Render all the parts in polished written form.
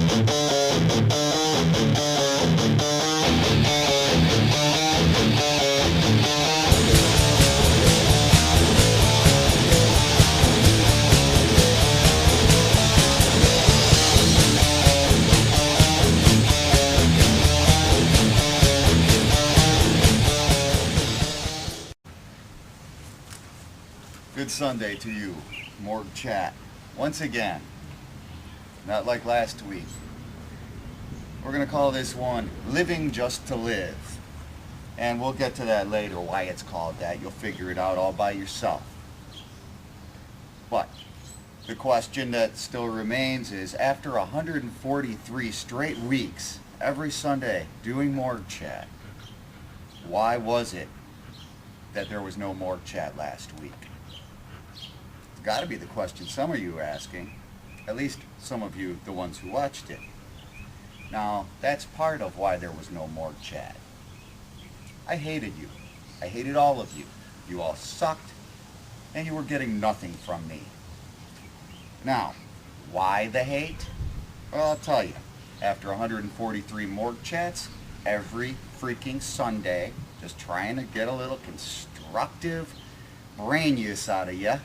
Good Sunday to you, Morgue Chat. Once again, not like last week. We're going to call this one Living Just to Live. And we'll get to that later, why it's called that. You'll figure it out all by yourself. But the question that still remains is, after 143 straight weeks, every Sunday, doing Morgue Chat, why was it that there was no Morgue Chat last week? It's got to be the question some of you are asking, at least some of you, the ones who watched it. Now, that's part of why there was no Morgue Chat. I hated you. I hated all of you. You all sucked, and you were getting nothing from me. Now, why the hate? Well, I'll tell you. After 143 Morgue Chats, every freaking Sunday, just trying to get a little constructive brain use out of you,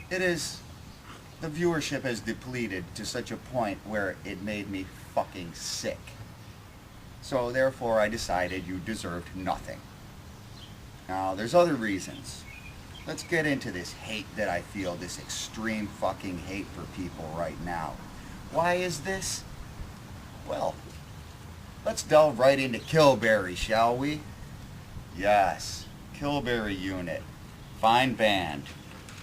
the viewership has depleted to such a point where it made me fucking sick. So therefore I decided you deserved nothing. Now there's other reasons. Let's get into this hate that I feel, this extreme fucking hate for people right now. Why is this? Well, let's delve right into Killberry, shall we? Yes, Killberry Unit. Fine band.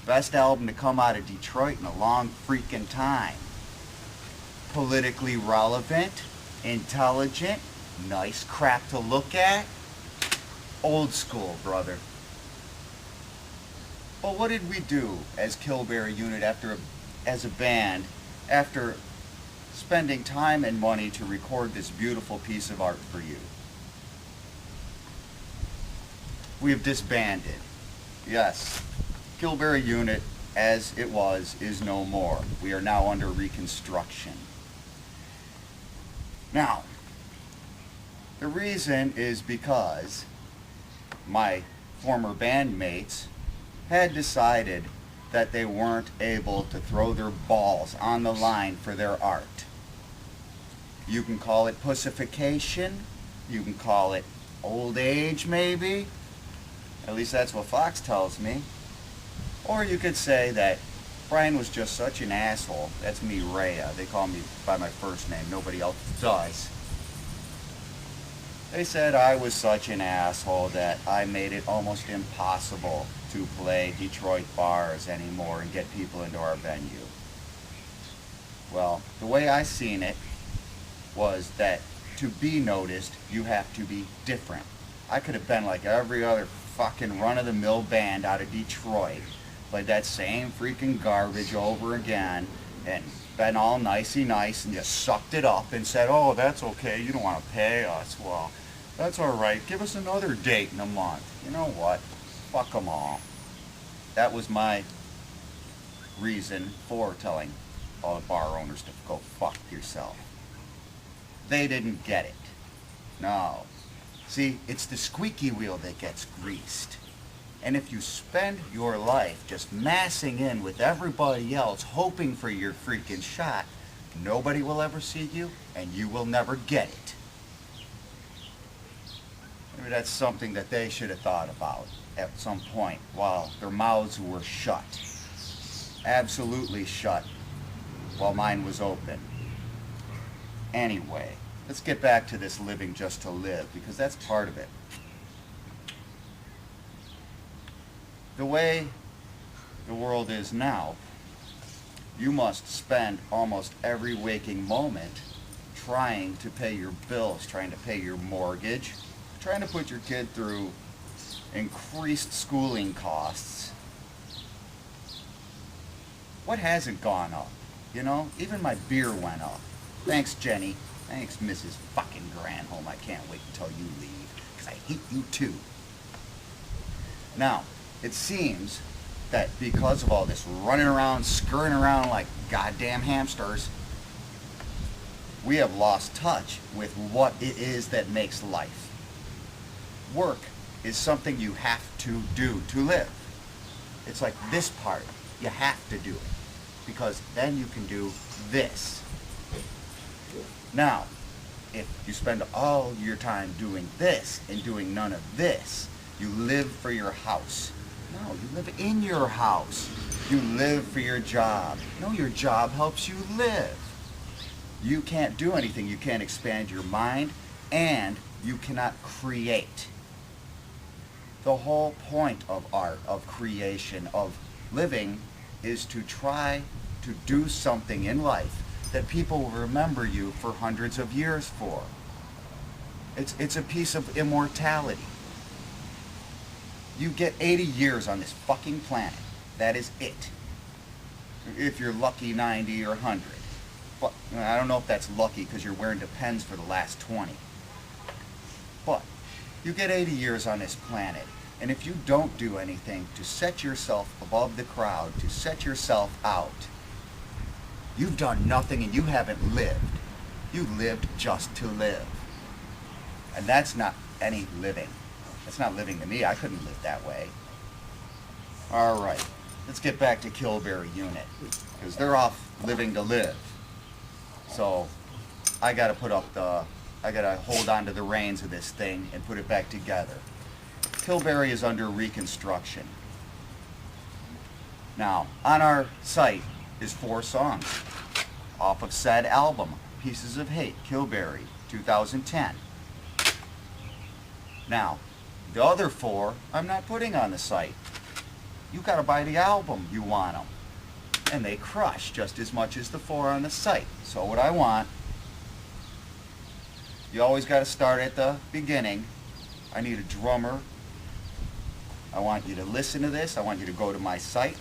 Best album to come out of Detroit in a long freaking time. Politically relevant, intelligent, nice crap to look at. Old school, brother. But what did we do as Killberry Unit as a band after spending time and money to record this beautiful piece of art for you? We have disbanded. Yes. Killberry Unit, as it was, is no more. We are now under reconstruction. Now, the reason is because my former bandmates had decided that they weren't able to throw their balls on the line for their art. You can call it pussification, you can call it old age maybe, at least that's what Fox tells me. Or you could say that Brian was just such an asshole. That's me, Rhea. They call me by my first name. Nobody else does. They said I was such an asshole that I made it almost impossible to play Detroit bars anymore and get people into our venue. Well, the way I seen it was that to be noticed, you have to be different. I could have been like every other fucking run-of-the-mill band out of Detroit. Played that same freaking garbage over again and been all nicey nice and just sucked it up and said, oh, that's okay, you don't want to pay us. Well, that's alright, give us another date in a month. You know what? Fuck them all. That was my reason for telling all the bar owners to go fuck yourself. They didn't get it. No. See, it's the squeaky wheel that gets greased. And if you spend your life just massing in with everybody else, hoping for your freaking shot, nobody will ever see you, and you will never get it. Maybe that's something that they should have thought about at some point while their mouths were shut. Absolutely shut, while mine was open. Anyway, let's get back to this living just to live, because that's part of it. The way the world is now, you must spend almost every waking moment trying to pay your bills, trying to pay your mortgage, trying to put your kid through increased schooling costs. What hasn't gone up? You know, even my beer went up. Thanks, Jenny. Thanks, Mrs. fucking Granholm. I can't wait until you leave, because I hate you too. Now, it seems that because of all this running around, scurrying around like goddamn hamsters, we have lost touch with what it is that makes life. Work is something you have to do to live. It's like this part, you have to do it, because then you can do this. Now, if you spend all your time doing this and doing none of this, you live for your house. No, you live in your house. You live for your job. No, your job helps you live. You can't do anything. You can't expand your mind, and you cannot create. The whole point of art, of creation, of living, is to try to do something in life that people will remember you for hundreds of years for. It's a piece of immortality. You get 80 years on this fucking planet. That is it. If you're lucky, 90 or 100. But I don't know if that's lucky because you're wearing Depends for the last 20. But you get 80 years on this planet. And if you don't do anything to set yourself above the crowd, to set yourself out, you've done nothing and you haven't lived. You lived just to live. And that's not any living. That's not living to me. I couldn't live that way. All right, let's get back to Killberry Unit, because they're off living to live. So I gotta hold on to the reins of this thing and put it back together. Killberry is under reconstruction. Now, on our site is 4 songs off of said album, Pieces of Hate, Killberry, 2010. Now, the other 4 I'm not putting on the site. You gotta buy the album, you want them. And they crush just as much as the 4 on the site. So what I want, you always gotta start at the beginning. I need a drummer. I want you to listen to this. I want you to go to my site.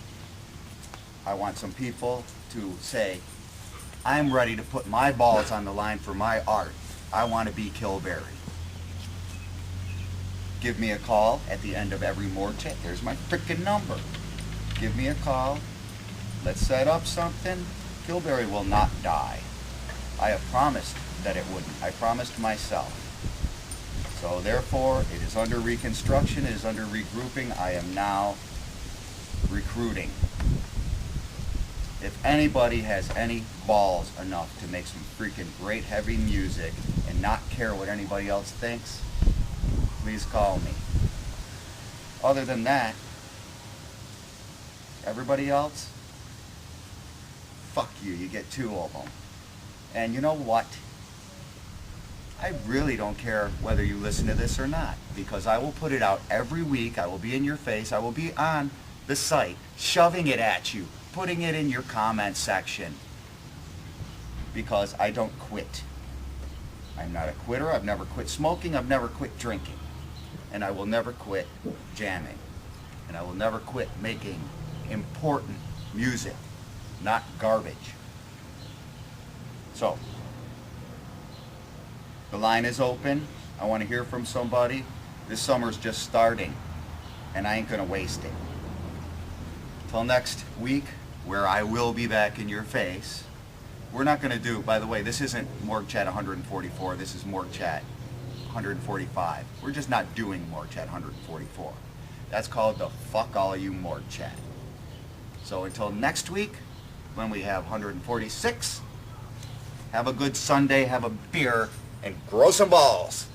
I want some people to say, I'm ready to put my balls on the line for my art. I want to be Killberry. Give me a call at the end of every Morgue chat. There's my frickin' number. Give me a call. Let's set up something. Killberry will not die. I have promised that it wouldn't. I promised myself. So therefore, it is under reconstruction, it is under regrouping. I am now recruiting. If anybody has any balls enough to make some freaking great heavy music and not care what anybody else thinks, please call me. Other than that, everybody else, fuck you, you get 2 of them. And you know what? I really don't care whether you listen to this or not, because I will put it out every week. I will be in your face. I will be on the site, shoving it at you, putting it in your comment section, because I don't quit. I'm not a quitter. I've never quit smoking. I've never quit drinking. And I will never quit jamming. And I will never quit making important music, not garbage. So, the line is open. I want to hear from somebody. This summer's just starting, and I ain't gonna waste it. Till next week, where I will be back in your face. We're not gonna do, by the way, this isn't Morgue Chat 144, this is Morgue Chat 145. We're just not doing Morgue Chat 144. That's called the Fuck All You Morgue Chat. So until next week, when we have 146, have a good Sunday, have a beer, and grow some balls.